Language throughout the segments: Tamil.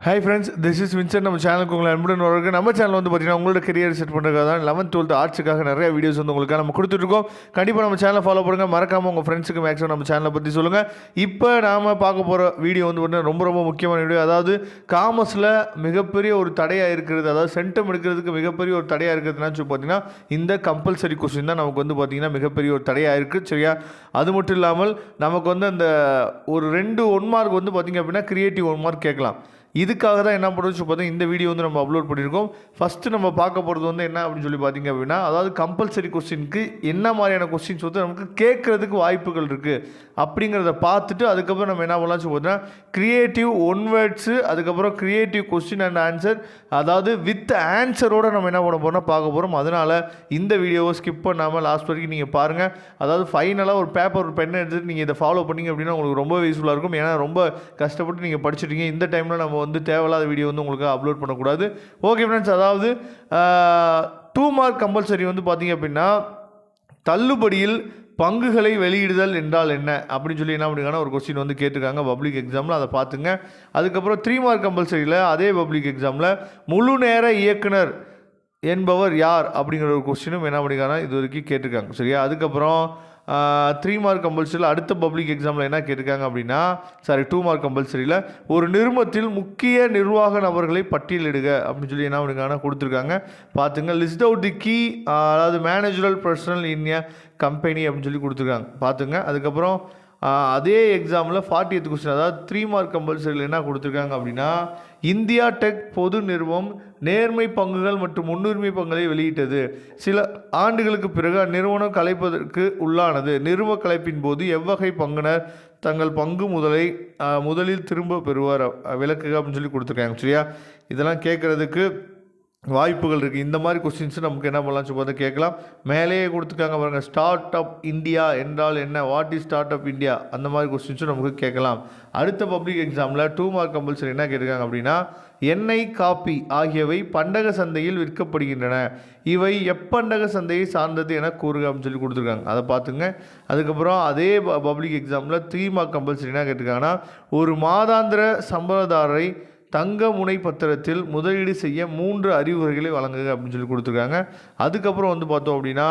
Hi friends, this is Vincent. நம்ம சேனலுக்கு உங்களை அன்புடன் வரவேற்கிறேன். நம்ம சேனல் வந்து பார்த்தீங்கன்னா உங்களோட கரியர் செட் பண்ணுறதுக்காக தான் 11th 12th ஆர்ட்ஸுக்காக நிறைய வீடியோஸ் வந்து உங்களுக்காக நம்ம கொடுத்துட்ருக்கோம். கண்டிப்பாக நம்ம சேனலை ஃபாலோ பண்ணுங்கள். மறக்காமல் உங்கள் ஃப்ரெண்ட்ஸுக்கு மேக்ஸிமம் நம்ம சேனலை பற்றி சொல்லுங்கள். இப்போ நாம் பார்க்க போகிற வீடியோ வந்து பார்த்தீங்கன்னா ரொம்ப முக்கியமான வீடியோ. அதாவது காமர்ஸில் மிகப்பெரிய ஒரு தடையாக இருக்கிறது, அதாவது சென்டம் எடுக்கிறதுக்கு மிகப்பெரிய ஒரு தடையாக இருக்கிறதுனால சொல்லி பார்த்தீங்கன்னா இந்த கம்பல்சரி கொஸ்டின் தான் நமக்கு வந்து பார்த்திங்கன்னா மிகப்பெரிய ஒரு தடையாக இருக்குது. சரியா? அது மட்டும் இல்லாமல் நமக்கு வந்து அந்த ஒரு 2 1 மார்க் வந்து பார்த்திங்க அப்படின்னா கிரியேட்டிவ் 1 மார்க் கேட்கலாம். இதுக்காக தான் என்ன பண்ணுறோம் பார்த்தீங்கன்னா இந்த வீடியோ வந்து நம்ம அப்லோட் பண்ணியிருக்கோம். ஃபஸ்ட்டு நம்ம பார்க்க போகிறது வந்து என்ன அப்படின்னு சொல்லி பார்த்தீங்க அப்படின்னா, அதாவது கம்பல்சரி கொஸ்டினுக்கு என்ன மாதிரியான கொஸ்டின்ஸ் வந்து நமக்கு கேட்குறதுக்கு வாய்ப்புகள் இருக்குது அப்படிங்கிறத பார்த்துட்டு அதுக்கப்புறம் நம்ம என்ன பண்ணலாம் சொல்லி பார்த்தீங்கன்னா க்ரியேட்டிவ் 1 வேர்ட்ஸு, அதுக்கப்புறம் க்ரியேட்டிவ் கொஸ்டின் அண்ட் ஆன்சர், அதாவது வித் ஆன்சரோடு நம்ம என்ன பண்ண போகிறோம்னா பார்க்க போகிறோம். அதனால் இந்த வீடியோவை ஸ்கிப் பண்ணாமல் லாஸ்ட் வரைக்கும் நீங்கள் பாருங்கள். அதாவது ஃபைனலாக ஒரு பேப்பர் ஒரு பெண்ணை எடுத்துகிட்டு நீங்கள் இதை ஃபாலோ பண்ணிங்க அப்படின்னா உங்களுக்கு ரொம்ப யூஸ்ஃபுல்லாக இருக்கும். ஏன்னா ரொம்ப கஷ்டப்பட்டு நீங்கள் படிச்சுட்டீங்க. இந்த டைமில் நம்ம வந்து தேவையில்லாத வீடியோ வந்து உங்களுக்கு அப்லோட் பண்ணக்கூடாது. ஓகே ஃப்ரெண்ட்ஸ், அதாவது 2 மார்க் கம்பல்சரி வந்து பார்த்தீங்க அப்படின்னா தள்ளுபடியில் பங்குகளை வெளியிடுதல் என்றால் என்ன அப்படின்னு சொல்லி என்ன பண்ணிருக்காங்கன்னா ஒரு கொஸ்டின் வந்து கேட்டிருக்காங்க பப்ளிக் எக்ஸாமில். அதை பார்த்துங்க. அதுக்கப்புறம் 3 மார்க் கம்பல்சரியில் அதே பப்ளிக் எக்ஸாமில் முழு நேர இயக்குனர் என்பவர் யார் அப்படிங்கிற ஒரு கொஸ்டினும் என்ன பண்ணிருக்காங்கன்னா இது வரைக்கும் கேட்டிருக்காங்க. சரியா? அதுக்கப்புறம் 3 மார்க் கம்பல்சரியில் அடுத்த பப்ளிக் எக்ஸாமில் என்ன கேட்டிருக்காங்க அப்படின்னா 2 மார்க் கம்பல்சரியில் ஒரு நிறுவனத்தில் முக்கிய நிர்வாக நபர்களை பட்டியலிடுக அப்படின்னு சொல்லி என்ன பண்ணிருக்காங்கன்னா கொடுத்துருக்காங்க. பார்த்துங்க. லிஸ்ட் அவுட் தி கீ, அதாவது மேனேஜரல் பர்சனல் இன் எ கம்பெனி அப்படின்னு சொல்லி கொடுத்துருக்காங்க. பார்த்துங்க. அதுக்கப்புறம் அதே எக்ஸாமில் 40th கொஸ்டின், அதாவது 3 மார்க் கம்பல்சரியில் என்ன கொடுத்துருக்காங்க அப்படின்னா இந்தியா டெக் பொது நிறுவனம் நேர்மை பங்குகள் மற்றும் முன்னுரிமை பங்குகளை வெளியிட்டது. சில ஆண்டுகளுக்கு பிறகு அந்நிறுவனம் கலைப்பதற்கு உள்ளானது. நிறுவ கலைப்பின் போது எவ்வகை பங்குனர் தங்கள் பங்கு முதலில் திரும்ப பெறுவார் விளக்குக அப்படின்னு சொல்லி கொடுத்துருக்காங்க. சரியா? இதெல்லாம் கேட்குறதுக்கு வாய்ப்புகள் இருக்குது. இந்த மாதிரி கொஸ்டின்ஸ் நமக்கு என்ன பண்ணலாம் சொல்லி கேட்கலாம். மேலேயே கொடுத்துருக்காங்க பாருங்கள். ஸ்டார்ட் அப் இந்தியா என்றால் என்ன, what is start up India, அந்த மாதிரி கொஸ்டின்ஸும் நமக்கு கேட்கலாம். அடுத்த பப்ளிக் எக்ஸாமில் 2 மார்க் கம்பல்சரி என்ன கேட்டிருக்காங்க அப்படின்னா எண்ணெய், காப்பி ஆகியவை பண்டக சந்தையில் விற்கப்படுகின்றன. இவை எப்பண்டக சந்தையை சார்ந்தது என கூறுக அப்படின்னு சொல்லி கொடுத்துருக்காங்க. அதை பார்த்துங்க. அதுக்கப்புறம் அதே பப்ளிக் எக்ஸாமில் 3 மார்க் கம்பல்சரி என்ன கேட்டிருக்காங்கன்னா ஒரு மாதாந்திர சம்பளதாரரை தங்க முனை பத்திரத்தில் முதலீடு செய்ய 3 அறிவுரைகளை வழங்குக அப்படின்னு சொல்லி கொடுத்துருக்காங்க. அதுக்கப்புறம் வந்து பார்த்தோம் அப்படின்னா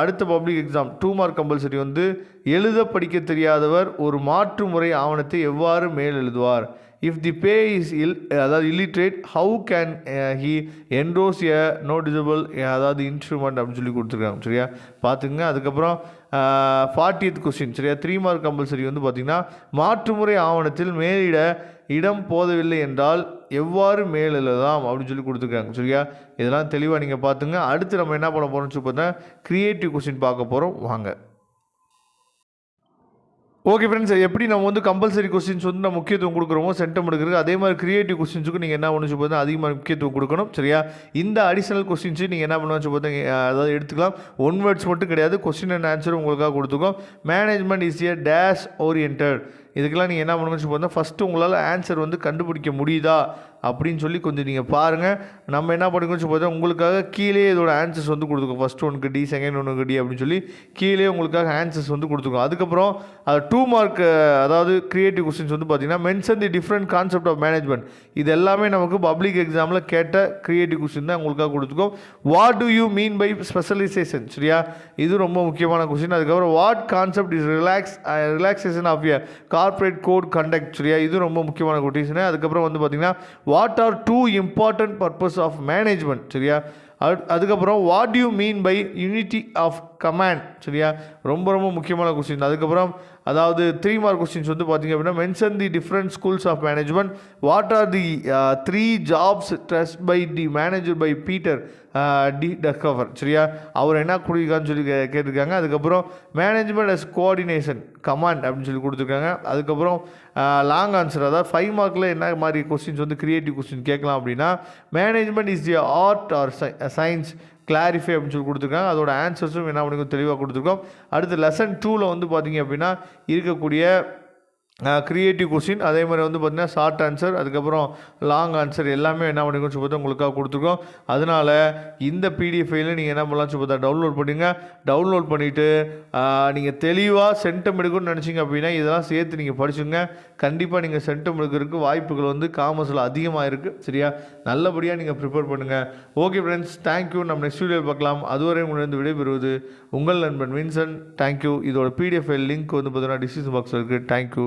அடுத்த பப்ளிக் எக்ஸாம் 2 மார்க் கம்பல்சரி வந்து எழுத படிக்க தெரியாதவர் ஒரு மாற்று முறை ஆவணத்தை எவ்வாறு மேல் எழுதுவார். இஃப் தி பே இஸ் அதாவது illiterate how can he endorse a noticeable, அதாவது இன்ஸ்ட்ருமெண்ட் அப்படின்னு சொல்லி கொடுத்துருக்காங்க. சரியா? பார்த்துங்க. அதுக்கப்புறம் 40th கொஸ்டின், சரியா, 3 மார்க் கம்பல்சரி வந்து பார்த்திங்கன்னா மாற்றுமுறை ஆவணத்தில் மேலிட இடம் போதவில்லை என்றால் எவ்வாறு மேல் எழுதலாம் அப்படின்னு சொல்லி கொடுத்துருக்காங்க. சரியா? இதெல்லாம் தெளிவாக நீங்கள் பார்த்துங்க. அடுத்து நம்ம என்ன பண்ண போகிறோம்னு சொல்லி பார்த்தா க்ரியேட்டிவ் கொஸ்டின் பார்க்க போகிறோம். வாங்க. ஓகே ஃப்ரெண்ட்ஸ், எப்படி நம்ம வந்து கம்பல்சரி கொஸ்டின்ஸ் வந்து நம்ம முக்கியத்துவம் கொடுக்குறோமோ சென்டம் எடுக்கிறதுக்கு, அதே மாதிரி க்ரியேட்டிவ் கொஸ்டின்ஸுக்கு நீங்கள் என்ன பண்ணு சொல்லி அதிகமாக முக்கியத்துவம் கொடுக்கணும். சரியா? இந்த அடிஷனல் கொஸ்டின்ஸு நீங்கள் என்ன பண்ணுவோம் சொல்லி பார்த்தீங்க, அதாவது எடுத்துக்கலாம். 1 வேர்ட்ஸ் மட்டும் கிடையாது, கொஸ்டின் அண்ட் ஆன்சர் உங்களுக்காக கொடுத்துருக்கோம். Management is A dash oriented. இதுக்கெல்லாம் நீங்கள் என்ன பண்ணுங்கன்னு சொல்லி பார்த்தா ஃபஸ்ட்டு உங்களால் ஆன்சர் வந்து கண்டுபிடிக்க முடியுதா அப்படின்னு சொல்லி கொஞ்சம் நீங்கள் பாருங்கள். நம்ம என்ன பண்ணுங்கன்னு சொல்லி பார்த்தா உங்களுக்காக கீழே இதோட ஆன்சர்ஸ் வந்து கொடுத்துருக்கோம். ஃபஸ்ட் ஒன்றுக்கு டி, செகண்ட் ஒன்றுக்கு டி அப்படின்னு சொல்லி கீழே உங்களுக்காக ஆன்சர்ஸ் வந்து கொடுத்துருக்கோம். அதுக்கப்புறம் 2 மார்க் அதாவது க்ரியேட்டிவ் கொஸ்டின்ஸ் வந்து பார்த்தீங்கன்னா mention the different concept of management. இது எல்லாமே நமக்கு பப்ளிக் எக்ஸாமில் கேட்ட க்ரியேட்டிவ் கொஸ்டின் தான் உங்களுக்காக கொடுத்துருக்கோம். What do you mean by specialization. சரியா? இது ரொம்ப முக்கியமான கொஸ்டின். அதுக்கப்புறம் what concept is relaxation of a corporate code conduct. சரியா? இது ரொம்ப முக்கியமான கொஸ்டின். அதுக்கப்புறம் வந்து பார்த்தீங்கன்னா what are 2 important purpose of management. சரியா? அதுக்கப்புறம் what you mean by unity of command. சரியா? ரொம்ப முக்கியமான கொஸ்டின். அதுக்கப்புறம் அதாவது 3 மார்க் கொஸ்டின்ஸ் வந்து பார்த்திங்க அப்படின்னா mention the different schools of management. What are the 3 jobs trust by the manager by Peter D Drucker. சரியா? அவர் என்ன கொடுக்கான்னு சொல்லி கேட்டிருக்காங்க. அதுக்கப்புறம் மேனேஜ்மெண்ட் அஸ் கோஆர்டினேஷன் கமாண்ட் அப்படின்னு சொல்லி கொடுத்துருக்காங்க. அதுக்கப்புறம் லாங் ஆன்சர், அதாவது 5 மார்க்கில் என்ன மாதிரி கொஸ்டின்ஸ் வந்து க்ரியேட்டிவ் கொஸ்டின் கேட்கலாம் அப்படின்னா management is the art or science clarify அப்படின்னு சொல்லி கொடுத்துருக்காங்க. அதோட ஆன்சர்ஸும் என்ன பண்ணி தெளிவாக கொடுத்துருக்கோம். அடுத்து லெசன் 2ல் வந்து பார்த்திங்க அப்படின்னா இருக்கக்கூடிய க்ரியேட்டிவ் கொஸ்டின், அதே மாதிரி வந்து பார்த்திங்கன்னா ஷார்ட் ஆன்சர், அதுக்கப்புறம் லாங் ஆன்சர் எல்லாமே என்ன பண்ணிக்கணும் சொல்லி உங்களுக்காக கொடுத்துருக்கோம். அதனால் இந்த பிடிஎஃப் ஃபைலில் நீங்கள் என்ன பண்ணலாம் சொல்லி டவுன்லோட் பண்ணிங்க. டவுன்லோட் பண்ணிவிட்டு நீங்கள் தெளிவாக சென்டம் எடுக்கணும்னு நினச்சிங்க அப்படின்னா இதெல்லாம் சேர்த்து நீங்கள் படிச்சுங்க. கண்டிப்பாக நீங்கள் சென்டம் எடுக்கிறதுக்கு வாய்ப்புகள் வந்து காமர்ஸில் அதிகமாக இருக்குது. சரியா, நல்லபடியாக நீங்கள் ப்ரிப்பேர் பண்ணுங்கள். Okay friends, thank you. நம்ம நெக்ஸ்ட் வீடியோவில் பார்க்கலாம். அதுவரை உங்களிடம் விடைபெறுவது உங்கள் நண்பன் வின்சன். தேங்க்யூ. இதோட பிடிஎஃப் ஃபைல் லிங்க் வந்து பார்த்தீங்கன்னா டிஸ்கிரிப்ஷன் பாக்ஸில் இருக்குது. தேங்க்யூ.